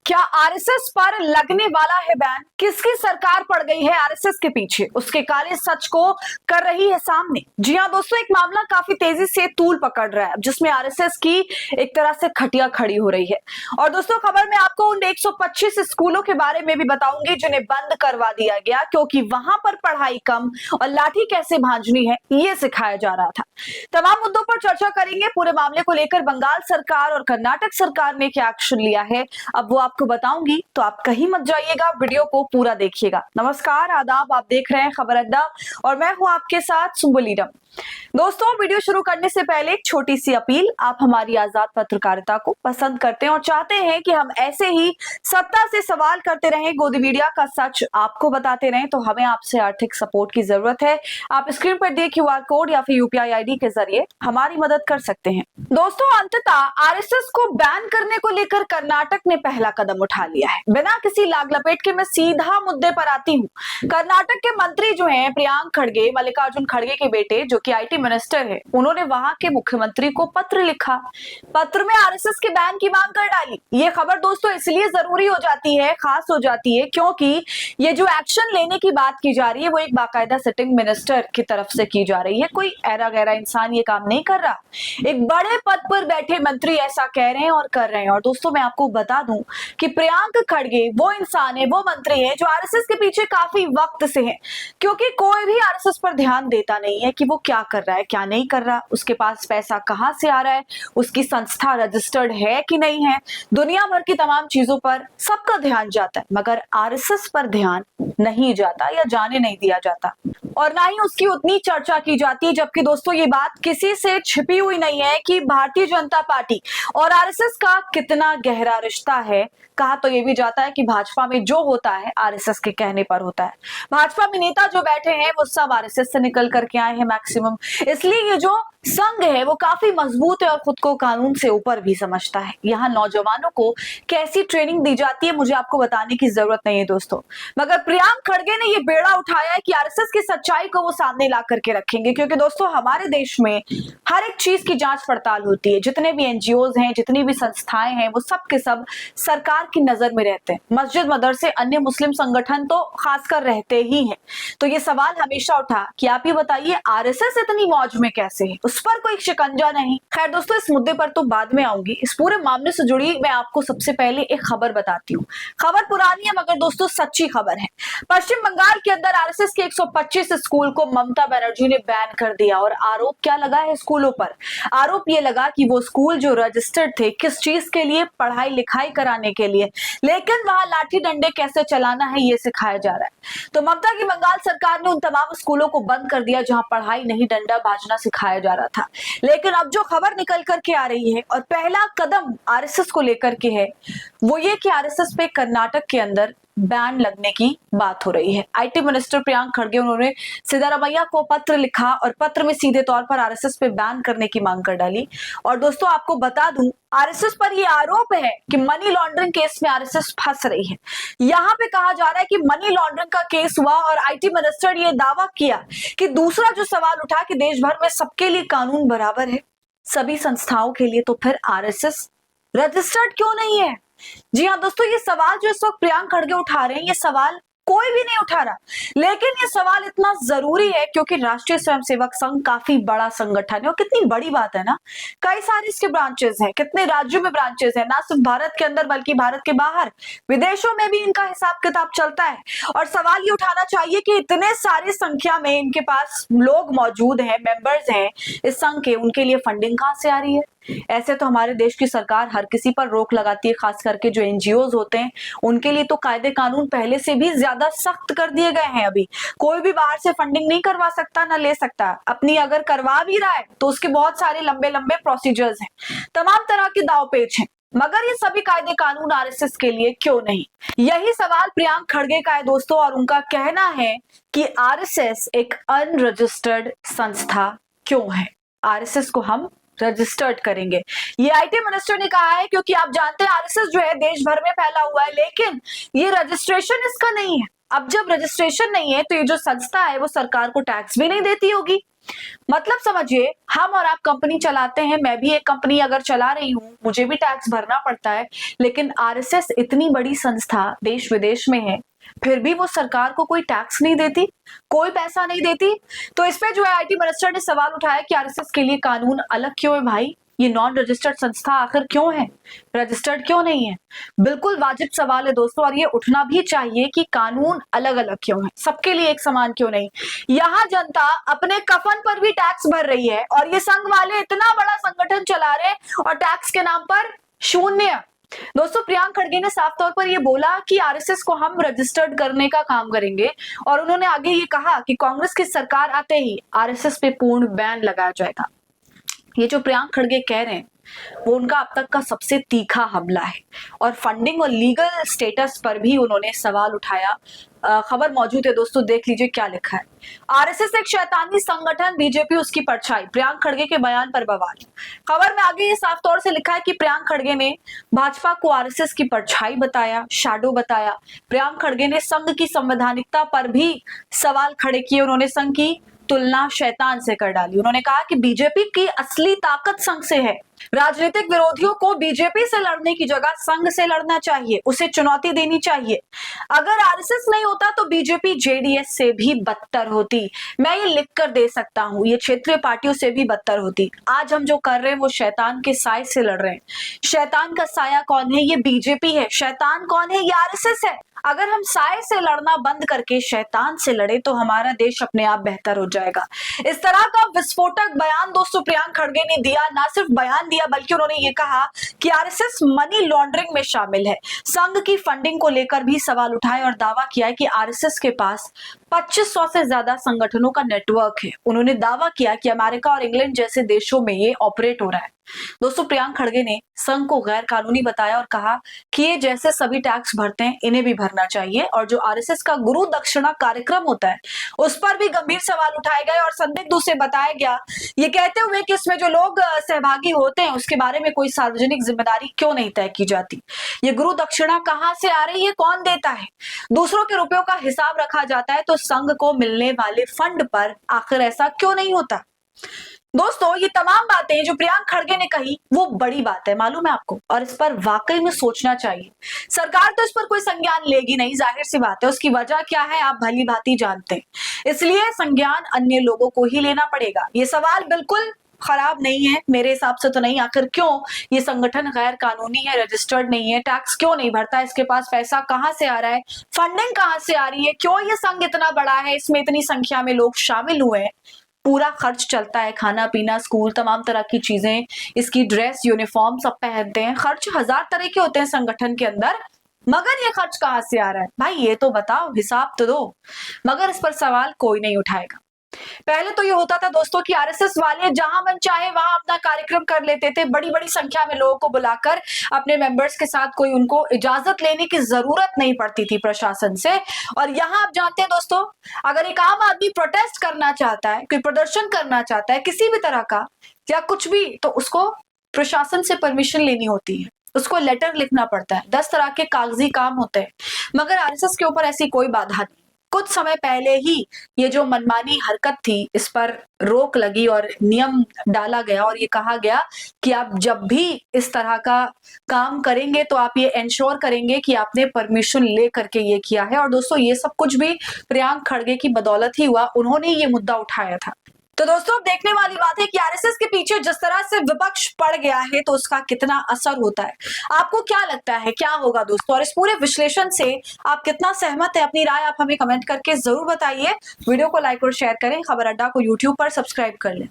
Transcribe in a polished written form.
क्या आरएसएस पर लगने वाला है बैन? किसकी सरकार पड़ गई है आरएसएस के पीछे? उसके काले सच को कर रही है सामने। जी हाँ दोस्तों, एक मामला काफी तेजी से तूल पकड़ रहा है, जिसमें आरएसएस की एक तरह से खटिया खड़ी हो रही है। और दोस्तों, खबर में आपको उन 125 स्कूलों के बारे में भी बताऊंगी जिन्हें बंद करवा दिया गया क्योंकि वहां पर पढ़ाई कम और लाठी कैसे भांजनी है ये सिखाया जा रहा था। तमाम मुद्दों पर चर्चा करेंगे। पूरे मामले को लेकर बंगाल सरकार और कर्नाटक सरकार ने क्या एक्शन लिया है अब वो आपको बताऊंगी, तो आप कहीं मत जाइएगा, वीडियो को पूरा देखिएगा। नमस्कार, आदाब, आप देख रहे हैं खबर अड्डा और मैं हूं आपके साथ सुम्बुलीडम। दोस्तों, वीडियो शुरू करने से पहले एक छोटी सी अपील। आप हमारी आजाद पत्रकारिता को पसंद करते हैं और चाहते हैं कि हम ऐसे ही सत्ता से सवाल करते रहें, गोदी मीडिया का सच आपको बताते रहें, तो हमें आपसे आर्थिक सपोर्ट की जरूरत है। आप स्क्रीन पर दिए क्यूआर कोड या फिर यूपीआई आईडी के जरिए हमारी मदद कर सकते हैं। दोस्तों, अंततः आरएसएस को बैन करने को लेकर कर्नाटक ने पहला कदम उठा लिया है। बिना किसी लाग लपेट के मैं सीधा मुद्दे पर आती हूँ। कर्नाटक के मंत्री जो हैं प्रियांक खड़गे, मल्लिकार्जुन खड़गे के बेटे जो कि आईटी मिनिस्टर है, उन्होंने वहां के मुख्यमंत्री को पत्र लिखा। पत्र में आरएसएस के बैन की मांग कर डाली। ये खबर दोस्तों इसलिए जरूरी हो जाती है, खास हो जाती है, क्योंकि ये जो एक्शन लेने की बात की जा रही है वो एक बाकायदा सिटिंग मिनिस्टर की तरफ से की जा रही है। कोई ऐरा गैरा इंसान ये काम नहीं कर रहा। एक बड़े पद पर बैठे मंत्री ऐसा कह रहे हैं और कर रहे हैं। और दोस्तों, मैं आपको बता दूं कि प्रियांक खड़गे वो इंसान है, वो मंत्री है जो आरएसएस के पीछे काफी वक्त से है, क्योंकि कोई भी आरएसएस पर ध्यान देता नहीं है कि वो क्या कर रहा है, क्या नहीं कर रहा, उसके पास पैसा कहां से आ रहा है, उसकी संस्था रजिस्टर्ड है कि नहीं है। दुनिया भर की तमाम चीजों पर सबका ध्यान जाता है, मगर आरएसएस पर ध्यान नहीं जाता या जाने नहीं दिया जाता, और ना ही उसकी उतनी चर्चा की जाती है। जबकि दोस्तों, ये बात किसी से छिपी हुई नहीं है कि भारतीय जनता पार्टी और आरएसएस का कितना गहरा रिश्ता है। कहा तो ये भी जाता है कि भाजपा में जो होता है आरएसएस के कहने पर होता है। भाजपा में नेता जो बैठे हैं वो सब आरएसएस से निकल करके आए हैं मैक्सिमम, इसलिए ये जो संघ है वो काफी मजबूत है और खुद को कानून से ऊपर भी समझता है। यहाँ नौजवानों को कैसी ट्रेनिंग दी जाती है मुझे आपको बताने की जरूरत नहीं है दोस्तों, मगर प्रियांक खड़गे ने ये बेड़ा उठाया है कि आरएसएस की सच्चाई को वो सामने ला करके रखेंगे। क्योंकि दोस्तों, हमारे देश में हर एक चीज की जांच पड़ताल होती है। जितने भी एनजीओज हैं, जितनी भी संस्थाएं हैं, वो सब के सब सरकार की नजर में रहते हैं। मस्जिद, मदरसे, अन्य मुस्लिम संगठन तो खासकर रहते ही हैं। तो ये सवाल हमेशा उठा कि आप ये बताइए आरएसएस इतनी मौज में कैसे है, उस पर कोई शिकंजा नहीं। खैर दोस्तों, इस मुद्दे पर तो बाद में आऊंगी। इस पूरे मामले से जुड़ी मैं आपको सबसे पहले एक खबर बताती हूँ। खबर पुरानी है मगर दोस्तों सच्ची खबर है। पश्चिम बंगाल के अंदर आरएसएस के 125 स्कूल को ममता बनर्जी ने बैन कर दिया। और आरोप क्या लगा है स्कूलों पर? आरोप ये लगा कि वो स्कूल जो रजिस्टर्ड थे किस चीज के लिए, पढ़ाई लिखाई कराने के लिए, लेकिन वहां लाठी डंडे कैसे चलाना है ये सिखाया जा रहा है। तो ममता की बंगाल सरकार ने उन तमाम स्कूलों को बंद कर दिया जहां पढ़ाई नहीं, डंडा भाजना सिखाया जा रहा था। लेकिन अब जो खबर निकल करके आ रही है और पहला कदम आरएसएस को लेकर के है वो ये कि आरएसएस पे कर्नाटक के अंदर बैन लगने की बात हो रही है। आईटी मिनिस्टर प्रियांक खड़गे, उन्होंने सिद्धारमैया को पत्र लिखा और पत्र में सीधे तौर पर आरएसएस पे बैन करने की मांग कर डाली। और दोस्तों, आपको बता दूं, आरएसएस पर यह आरोप है कि मनी लॉन्ड्रिंग केस में आरएसएस फंस रही है। यहाँ पे कहा जा रहा है कि मनी लॉन्ड्रिंग का केस हुआ और आईटी मिनिस्टर ये दावा किया कि दूसरा जो सवाल उठा कि देश भर में सबके लिए कानून बराबर है, सभी संस्थाओं के लिए, तो फिर आरएसएस रजिस्टर्ड क्यों नहीं है? जी हाँ दोस्तों, ये सवाल जो इस वक्त प्रियांक खड़गे उठा रहे हैं, ये सवाल कोई भी नहीं उठा रहा। लेकिन ये सवाल इतना जरूरी है क्योंकि राष्ट्रीय स्वयंसेवक संघ काफी बड़ा संगठन है और कितनी बड़ी बात है ना, कई सारे इसके ब्रांचेस हैं, कितने राज्यों में ब्रांचेस हैं, ना सिर्फ भारत के अंदर बल्कि भारत के बाहर, विदेशों में भी इनका हिसाब किताब चलता है। और सवाल ये उठाना चाहिए कि इतने सारी संख्या में इनके पास लोग मौजूद हैं, मेंबर्स हैं इस संघ के, उनके लिए फंडिंग कहां से आ रही है? ऐसे तो हमारे देश की सरकार हर किसी पर रोक लगाती है, खास करके जो एनजीओज होते हैं उनके लिए तो कायदे कानून पहले से भी ज्यादा सख्त कर दिए गए हैं। अभी कोई भी बाहर से फंडिंग नहीं करवा सकता, ना ले सकता। अपनी अगर करवा भी रहा है तो उसके बहुत सारे लंबे लंबे प्रोसीजर्स हैं, तमाम तरह के दाव पेच हैं। मगर ये सभी कायदे कानून आरएसएस के लिए क्यों नहीं? यही सवाल प्रियांक खड़गे का है दोस्तों, और उनका कहना है कि आरएसएस एक अनरजिस्टर्ड संस्था क्यों है, आरएसएस को हम रजिस्टर्ड करेंगे। ये आईटी मिनिस्टर ने कहा है क्योंकि आप जानते हैं आरएसएस जो है देश भर में फैला हुआ है, लेकिन ये रजिस्ट्रेशन इसका नहीं है। अब जब रजिस्ट्रेशन नहीं है तो ये जो संस्था है वो सरकार को टैक्स भी नहीं देती होगी, मतलब समझिए, हम और आप कंपनी चलाते हैं, मैं भी एक कंपनी अगर चला रही हूँ, मुझे भी टैक्स भरना पड़ता है, लेकिन आरएसएस इतनी बड़ी संस्था देश विदेश में है, फिर भी वो सरकार को कोई टैक्स नहीं देती, कोई पैसा नहीं देती। तो इस पे जो है आईटी मिनिस्टर ने सवाल उठाया कि आरएसएस के लिए कानून अलग क्यों है भाई, ये नॉन रजिस्टर्ड संस्था आखिर क्यों है, रजिस्टर्ड क्यों नहीं है। बिल्कुल वाजिब सवाल है दोस्तों, और ये उठना भी चाहिए कि कानून अलग अलग क्यों है, सबके लिए एक समान क्यों नहीं। यहाँ जनता अपने कफन पर भी टैक्स भर रही है और ये संघ वाले इतना बड़ा संगठन चला रहे हैं और टैक्स के नाम पर शून्य। दोस्तों, प्रियांक खड़गे ने साफ तौर पर ये बोला कि आरएसएस को हम रजिस्टर्ड करने का काम करेंगे, और उन्होंने आगे ये कहा कि कांग्रेस की सरकार आते ही आरएसएस पे पूर्ण बैन लगाया जाएगा। ये जो प्रियांक खड़गे कह रहे हैं वो उनका अब तक का सबसे तीखा हमला है, और फंडिंग और लीगल स्टेटस पर भी उन्होंने सवाल उठाया। खबर मौजूद है दोस्तों, देख लीजिए क्या लिखा है। आरएसएस एक शैतानी संगठन, बीजेपी उसकी परछाई, प्रियांक खड़गे के बयान पर बवाल। खबर में आगे ये साफ तौर से लिखा है कि प्रियांक खड़गे ने भाजपा को आरएसएस की परछाई बताया, शैडो बताया। प्रियांक खड़गे ने संघ की संवैधानिकता पर भी सवाल खड़े किए। उन्होंने संघ की तुलना शैतान से कर डाली। उन्होंने कहा कि बीजेपी की असली ताकत संघ से है, राजनीतिक विरोधियों को बीजेपी से लड़ने की जगह संघ से लड़ना चाहिए, उसे चुनौती देनी चाहिए। अगर आरएसएस नहीं होता तो बीजेपी जेडीएस से भी बदतर होती, मैं ये लिख कर दे सकता हूं, ये क्षेत्रीय पार्टियों से भी बदतर होती। आज हम जो कर रहे हैं वो शैतान के साए से लड़ रहे हैं। शैतान का साया कौन है? ये बीजेपी है। शैतान कौन है? ये आरएसएस है। अगर हम साए से लड़ना बंद करके शैतान से लड़े तो हमारा देश अपने आप बेहतर हो जाएगा। इस तरह का विस्फोटक बयान दोस्तों प्रियांक खड़गे ने दिया। ना सिर्फ बयान दिया बल्कि उन्होंने ये कहा कि आरएसएस मनी लॉन्ड्रिंग में शामिल है। संघ की फंडिंग को लेकर भी सवाल उठाए और दावा किया है कि आरएसएस के पास 2500 से ज्यादा संगठनों का नेटवर्क है। उन्होंने दावा किया कि अमेरिका और इंग्लैंड जैसे देशों में ये ऑपरेट हो रहा है। दोस्तों, प्रियांक खड़गे ने संघ को गैर कानूनी बताया और कहा कि ये जैसे सभी टैक्स भरते हैं इन्हें भी भरना चाहिए, और जो आरएसएस का गुरु दक्षिणा कार्यक्रम होता है उस पर भी गंभीर सवाल उठाए गए और संदिग्ध से बताया गया, ये कहते हुए कि इसमें जो लोग सहभागी होते हैं उसके बारे में कोई सार्वजनिक जिम्मेदारी क्यों नहीं तय की जाती। ये गुरु दक्षिणा कहां से आ रही है, कौन देता है? दूसरों के रुपयों का हिसाब रखा जाता है तो संघ को मिलने वाले फंड पर आखिर ऐसा क्यों नहीं होता? दोस्तों, ये तमाम बातें जो प्रियांक खड़गे ने कही वो बड़ी बात है, मालूम है आपको, और इस पर वाकई में सोचना चाहिए। सरकार तो इस पर कोई संज्ञान लेगी नहीं, जाहिर सी बात है। उसकी वजह क्या है आप भली भांति जानते हैं, इसलिए संज्ञान अन्य लोगों को ही लेना पड़ेगा। ये सवाल बिल्कुल खराब नहीं है, मेरे हिसाब से तो नहीं। आखिर क्यों ये संगठन गैर कानूनी है, रजिस्टर्ड नहीं है, टैक्स क्यों नहीं भरता, इसके पास पैसा कहां से आ रहा है, फंडिंग कहां से आ रही है, क्यों ये संघ इतना बड़ा है, इसमें इतनी संख्या में लोग शामिल हुए हैं, पूरा खर्च चलता है, खाना पीना, स्कूल, तमाम तरह की चीजें, इसकी ड्रेस, यूनिफॉर्म सब पहनते हैं, खर्च 1000 तरह के होते हैं संगठन के अंदर, मगर ये खर्च कहां से आ रहा है भाई, ये तो बताओ, हिसाब तो दो। मगर इस पर सवाल कोई नहीं उठाएगा। पहले तो ये होता था दोस्तों कि आरएसएस वाले जहां मन चाहे वहां अपना कार्यक्रम कर लेते थे, बड़ी बड़ी संख्या में लोगों को बुलाकर अपने मेंबर्स के साथ, कोई उनको इजाजत लेने की जरूरत नहीं पड़ती थी प्रशासन से। और यहां आप जानते हैं दोस्तों, अगर एक आम आदमी प्रोटेस्ट करना चाहता है, कोई प्रदर्शन करना चाहता है किसी भी तरह का या कुछ भी, तो उसको प्रशासन से परमिशन लेनी होती है, उसको लेटर लिखना पड़ता है, 10 तरह के कागजी काम होते हैं। मगर आरएसएस के ऊपर ऐसी कोई बाधा नहीं। कुछ समय पहले ही ये जो मनमानी हरकत थी इस पर रोक लगी और नियम डाला गया, और ये कहा गया कि आप जब भी इस तरह का काम करेंगे तो आप ये इंश्योर करेंगे कि आपने परमिशन ले करके ये किया है। और दोस्तों, ये सब कुछ भी प्रियांक खड़गे की बदौलत ही हुआ, उन्होंने ये मुद्दा उठाया था। तो दोस्तों, अब देखने वाली बात है कि आरएसएस के पीछे जिस तरह से विपक्ष पड़ गया है तो उसका कितना असर होता है। आपको क्या लगता है क्या होगा दोस्तों, और इस पूरे विश्लेषण से आप कितना सहमत है? अपनी राय आप हमें कमेंट करके जरूर बताइए। वीडियो को लाइक और शेयर करें। खबर अड्डा को यूट्यूब पर सब्सक्राइब कर लें।